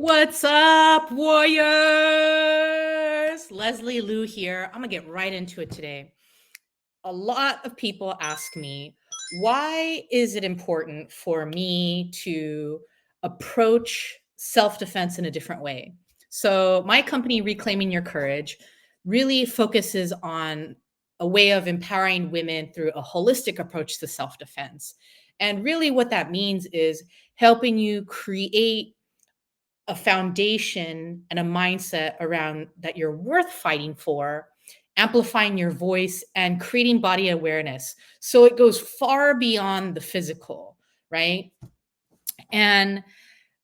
What's up, warriors? Leslie Liu here. I'm going to get right into it today. A lot of people ask me, why is it important for me to approach self defense in a different way? So, my company, Reclaiming Your Courage, really focuses on a way of empowering women through a holistic approach to self defense. And really, what that means is helping you create a foundation and a mindset around that you're worth fighting for, amplifying your voice and creating body awareness. So it goes far beyond the physical, right? And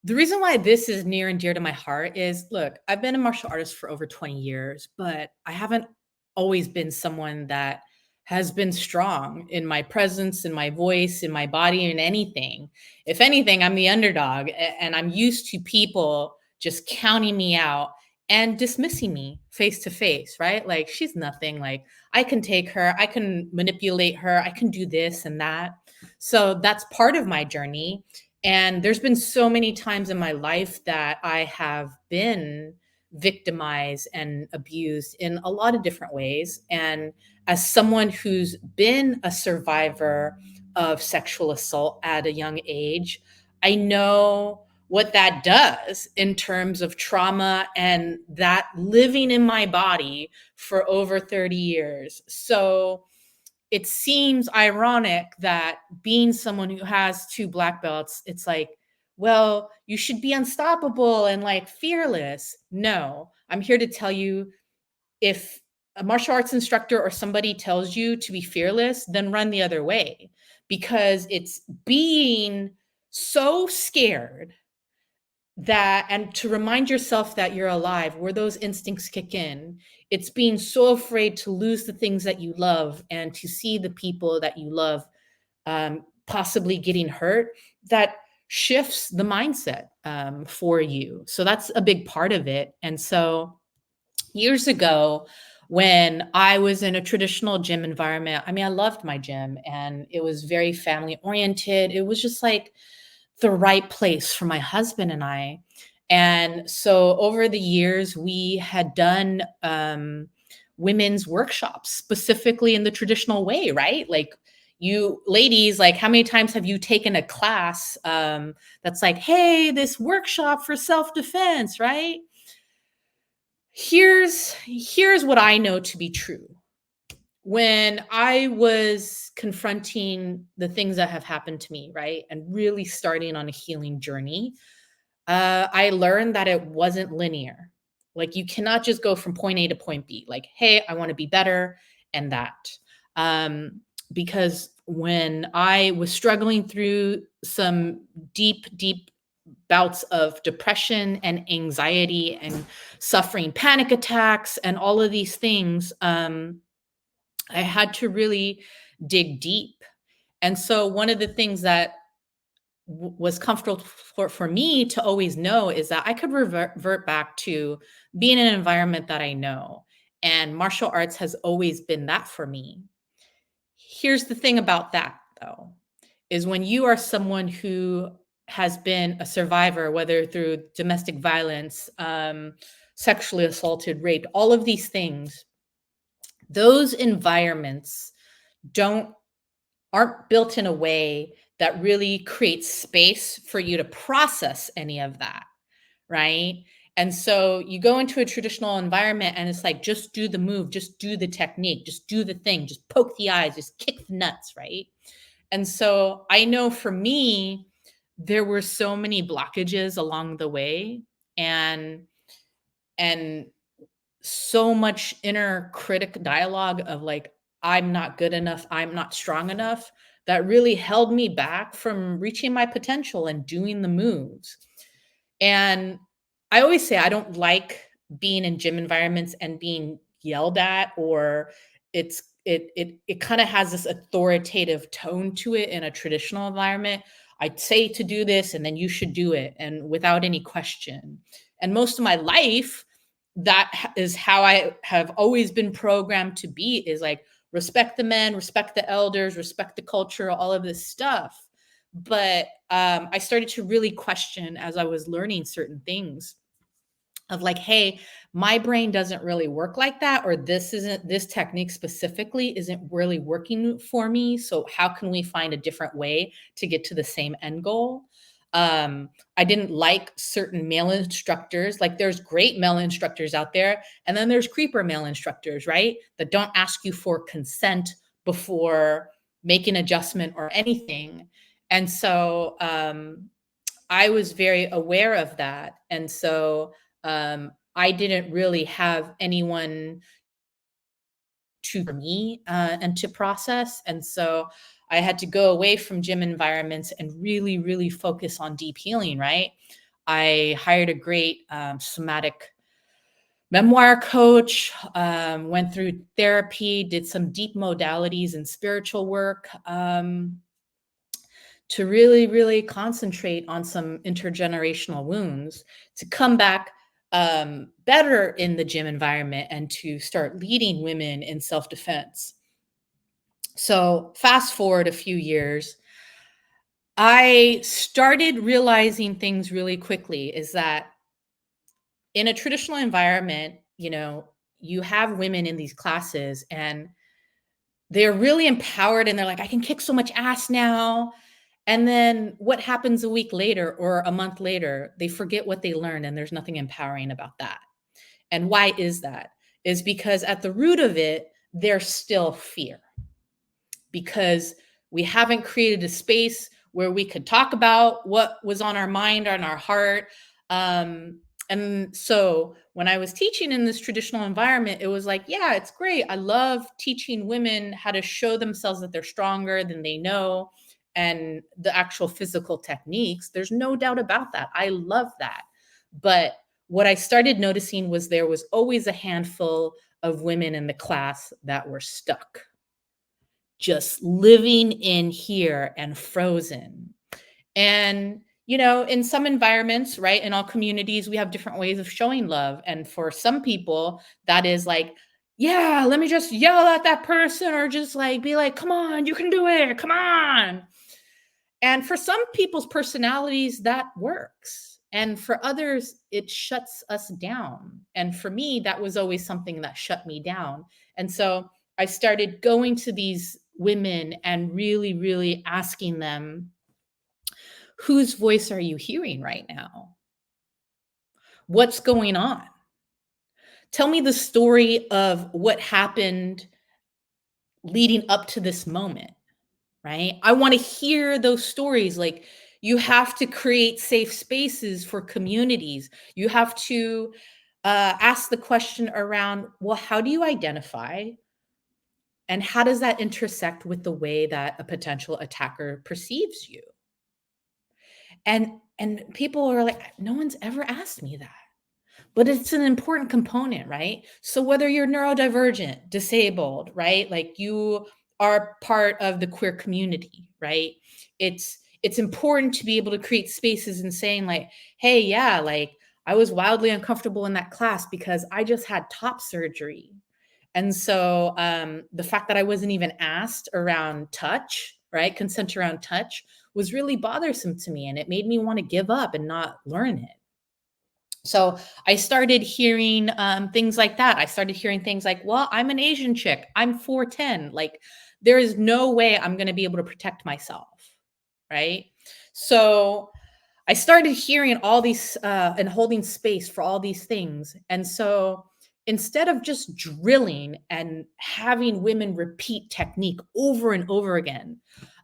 the reason why this is near and dear to my heart is look, I've been a martial artist for over 20 years, but I haven't always been someone that has been strong in my presence, in my voice, in my body, in anything. If anything, I'm the underdog and I'm used to people just counting me out and dismissing me face to face, right? Like she's nothing. Like I can take her, I can manipulate her, I can do this and that. So that's part of my journey, and there's been so many times in my life that I have been victimized and abused in a lot of different ways. And as someone who's been a survivor of sexual assault at a young age, I know what that does in terms of trauma and that living in my body for over 30 years. So it seems ironic that being someone who has two black belts, it's like, well, you should be unstoppable and like fearless. No, I'm here to tell you, if a martial arts instructor or somebody tells you to be fearless, then run the other way, because it's being so scared that, and to remind yourself that you're alive, where those instincts kick in. It's being so afraid to lose the things that you love and to see the people that you love possibly getting hurt, that shifts the mindset for you. So that's a big part of it. And so years ago, when I was in a traditional gym environment, I mean, I loved my gym and it was very family oriented. It was just like the right place for my husband and I. And so over the years, we had done women's workshops specifically in the traditional way, right? Like, you ladies, like, how many times have you taken a class that's like, hey, this workshop for self defense, right? Here's what I know to be true. When I was confronting the things that have happened to me, right, and really starting on a healing journey, I learned that it wasn't linear. Like, you cannot just go from point A to point B. Like, hey, I want to be better, and that. Because when I was struggling through some deep, deep bouts of depression and anxiety and suffering panic attacks and all of these things, I had to really dig deep. And so, one of the things that was comfortable for me to always know is that I could revert back to being in an environment that I know. And martial arts has always been that for me. Here's the thing about that, though, is when you are someone who has been a survivor, whether through domestic violence, sexually assaulted, raped, all of these things, those environments don't aren't built in a way that really creates space for you to process any of that, right? And so you go into a traditional environment and it's like, just do the move, just do the technique, just do the thing, just poke the eyes, just kick the nuts, right? And so I know for me, there were so many blockages along the way, and and so much inner critic dialogue of like, I'm not good enough, I'm not strong enough, that really held me back from reaching my potential and doing the moves. And I always say I don't like being in gym environments and being yelled at, or it kind of has this authoritative tone to it in a traditional environment. I'd say to do this and then you should do it, and without any question. And most of my life, is how I have always been programmed to be, is like, respect the men, respect the elders, respect the culture, all of this stuff. But I started to really question as I was learning certain things of like, hey, my brain doesn't really work like that, or this technique specifically isn't really working for me. So how can we find a different way to get to the same end goal? I didn't like certain male instructors. Like there's great male instructors out there, and then there's creeper male instructors, right? That don't ask you for consent before making adjustment or anything. And so I was very aware of that. And so I didn't really have anyone to for me and to process. And so I had to go away from gym environments and really, really focus on deep healing, right? I hired a great somatic memoir coach, went through therapy, did some deep modalities and spiritual work. To really, really concentrate on some intergenerational wounds to come back better in the gym environment and to start leading women in self defense. So, fast forward a few years, I started realizing things really quickly is that in a traditional environment, you have women in these classes and they're really empowered and they're like, I can kick so much ass now. And then what happens a week later or a month later, they forget what they learned and there's nothing empowering about that. And why is that? Is because at the root of it, there's still fear because we haven't created a space where we could talk about what was on our mind, on our heart. And so when I was teaching in this traditional environment, it was like, yeah, it's great. I love teaching women how to show themselves that they're stronger than they know and the actual physical techniques. There's no doubt about that. I love that. But what I started noticing was there was always a handful of women in the class that were stuck just living in here and frozen. And, in some environments, right, in all communities, we have different ways of showing love. And for some people, that is like, yeah, let me just yell at that person or just like be like, come on, you can do it. Come on. And for some people's personalities, that works. And for others, it shuts us down. And for me, that was always something that shut me down. And so I started going to these women and really, really asking them, whose voice are you hearing right now? What's going on? Tell me the story of what happened leading up to this moment. Right? I want to hear those stories. Like, you have to create safe spaces for communities. You have to ask the question around, well, how do you identify? And how does that intersect with the way that a potential attacker perceives you? And people are like, no one's ever asked me that. But it's an important component, right? So whether you're neurodivergent, disabled, right? Like you are part of the queer community, right? It's important to be able to create spaces and saying like, hey, yeah, like I was wildly uncomfortable in that class because I just had top surgery. And so the fact that I wasn't even asked around touch, right? Consent around touch was really bothersome to me. And it made me want to give up and not learn it. So I started hearing things like that. I started hearing things like, well, I'm an Asian chick. I'm 4'10". Like, there is no way I'm going to be able to protect myself. Right. So I started hearing all these and holding space for all these things. And so instead of just drilling and having women repeat technique over and over again,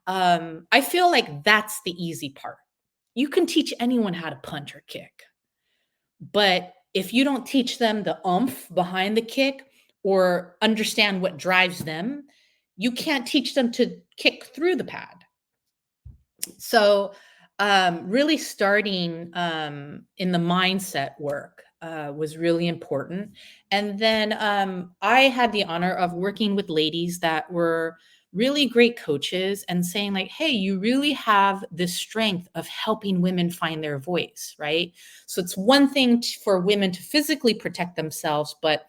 I feel like that's the easy part. You can teach anyone how to punch or kick. But if you don't teach them the oomph behind the kick or understand what drives them, you can't teach them to kick through the pad. So, really starting in the mindset work was really important. And then I had the honor of working with ladies that were really great coaches and saying, like, hey, you really have this strength of helping women find their voice, right? So, it's one thing for women to physically protect themselves, but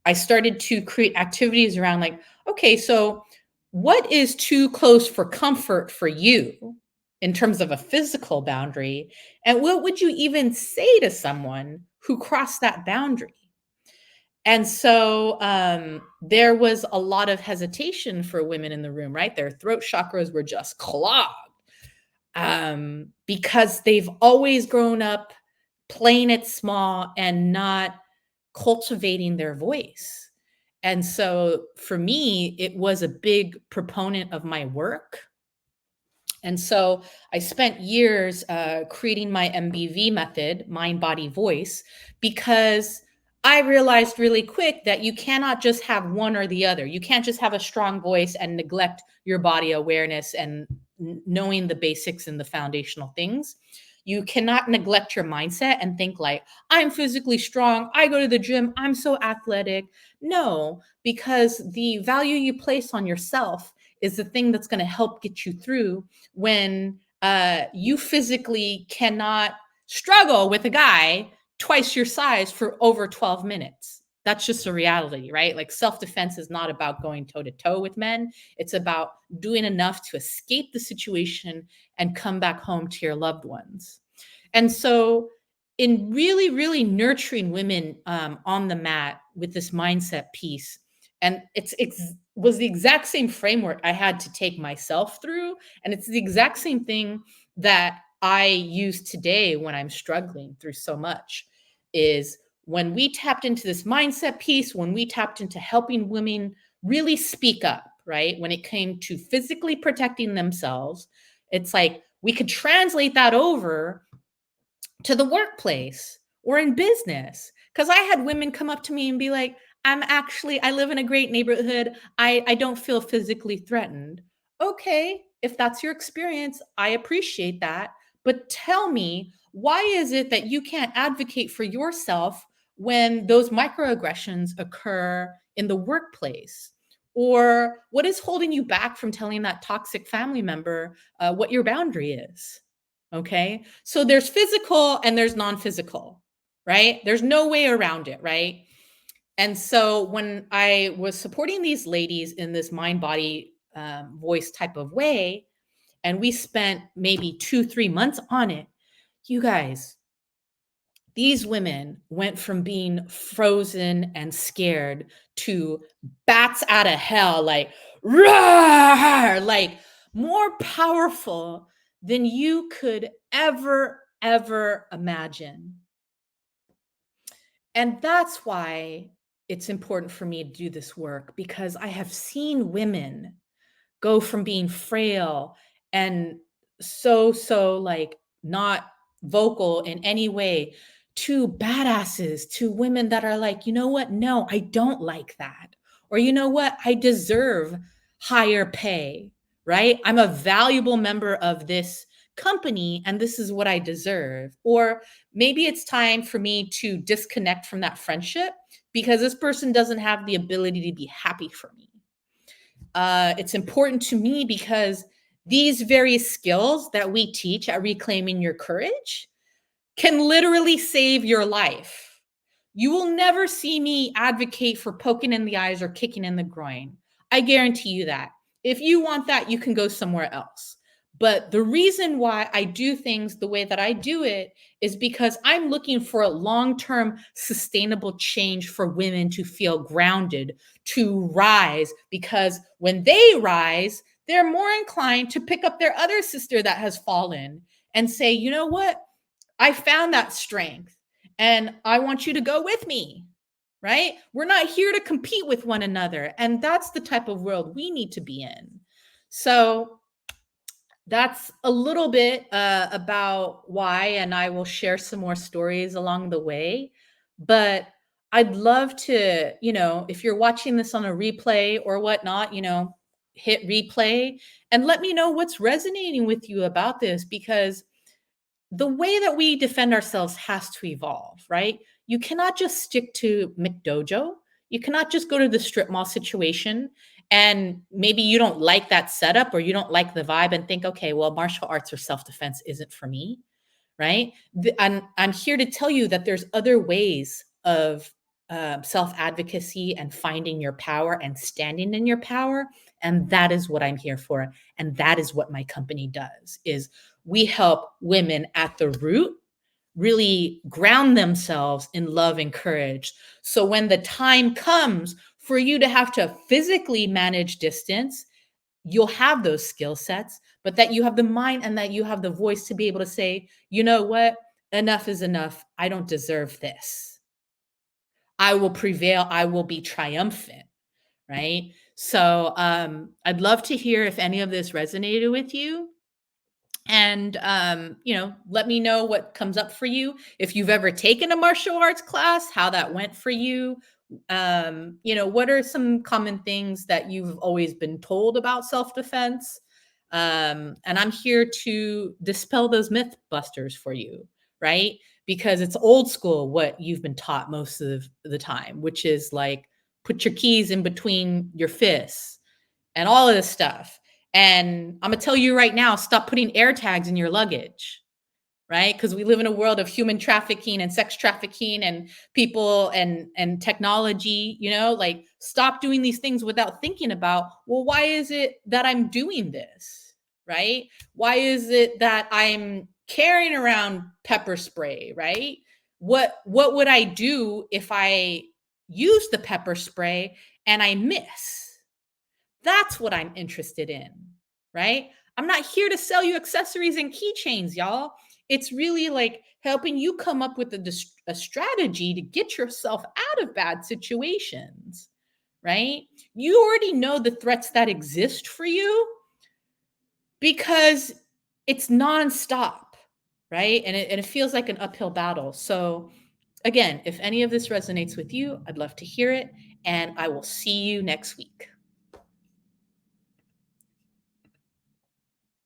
I started to create activities around, like, okay, so what is too close for comfort for you? in terms of a physical boundary? And what would you even say to someone who crossed that boundary? And so there was a lot of hesitation for women in the room, right? Their throat chakras were just clogged because they've always grown up playing it small and not cultivating their voice. And so for me, it was a big proponent of my work. And so I spent years creating my MBV method, mind, body, voice, because I realized really quick that you cannot just have one or the other. You can't just have a strong voice and neglect your body awareness and knowing the basics and the foundational things. You cannot neglect your mindset and think like, I'm physically strong. I go to the gym. I'm so athletic. No, because the value you place on yourself is the thing that's going to help get you through when you physically cannot struggle with a guy twice your size for over 12 minutes. That's just a reality, right? Like self defense is not about going toe to toe with men. It's about doing enough to escape the situation and come back home to your loved ones. And so, in really, really nurturing women on the mat with this mindset piece, and was the exact same framework I had to take myself through, and it's the exact same thing that I use today when I'm struggling through so much. Is when we tapped into this mindset piece, when we tapped into helping women really speak up, right? When it came to physically protecting themselves, it's like we could translate that over to the workplace or in business. Because I had women come up to me and be like, I live in a great neighborhood. I don't feel physically threatened. Okay, if that's your experience, I appreciate that. But tell me, why is it that you can't advocate for yourself when those microaggressions occur in the workplace? Or what is holding you back from telling that toxic family member what your boundary is? Okay. So there's physical and there's non physical, right? There's no way around it, right? And so when I was supporting these ladies in this mind body voice type of way, and we spent maybe 2, 3 months on it, you guys, these women went from being frozen and scared to bats out of hell, like, roar, like more powerful than you could ever imagine. And that's why it's important for me to do this work, because I have seen women go from being frail and so like not vocal in any way to badasses, to women that are like, you know what? No, I don't like that. Or you know what? I deserve higher pay, right? I'm a valuable member of this company and this is what I deserve. Or maybe it's time for me to disconnect from that friendship because this person doesn't have the ability to be happy for me. It's important to me because these very skills that we teach at Reclaiming Your Courage can literally save your life. You will never see me advocate for poking in the eyes or kicking in the groin. I guarantee you that. If you want that, you can go somewhere else. But the reason why I do things the way that I do it is because I'm looking for a long term sustainable change for women to feel grounded, to rise, because when they rise, they're more inclined to pick up their other sister that has fallen and say, you know what? I found that strength and I want you to go with me, right? We're not here to compete with one another. And that's the type of world we need to be in. So that's a little bit about why, and I will share some more stories along the way. But I'd love to, if you're watching this on a replay or whatnot, hit replay and let me know what's resonating with you about this, because the way that we defend ourselves has to evolve, right? You cannot just stick to McDojo. You cannot just go to the strip mall situation and maybe you don't like that setup or you don't like the vibe and think, okay, well, martial arts or self-defense isn't for me, right? I'm here to tell you that there's other ways of self advocacy and finding your power and standing in your power. And that is what I'm here for. And that is what my company does is we help women at the root really ground themselves in love and courage. So when the time comes for you to have to physically manage distance, you'll have those skill sets, but that you have the mind and that you have the voice to be able to say, you know what? Enough is enough. I don't deserve this. I will prevail. I will be triumphant. Right. So I'd love to hear if any of this resonated with you. And let me know what comes up for you. If you've ever taken a martial arts class, how that went for you. What are some common things that you've always been told about self-defense? And I'm here to dispel those myth busters for you, right? Because it's old school what you've been taught most of the time, which is like put your keys in between your fists and all of this stuff. And I'm gonna tell you right now, stop putting air tags in your luggage, right? Because we live in a world of human trafficking and sex trafficking and people and technology, like stop doing these things without thinking about, well, why is it that I'm doing this? Right? Why is it that I'm carrying around pepper spray, right? What would I do if I use the pepper spray and I miss? That's what I'm interested in, right? I'm not here to sell you accessories and keychains, y'all. It's really like helping you come up with a strategy to get yourself out of bad situations, right? You already know the threats that exist for you because it's nonstop, right? And it feels like an uphill battle. So, again, if any of this resonates with you, I'd love to hear it. And I will see you next week.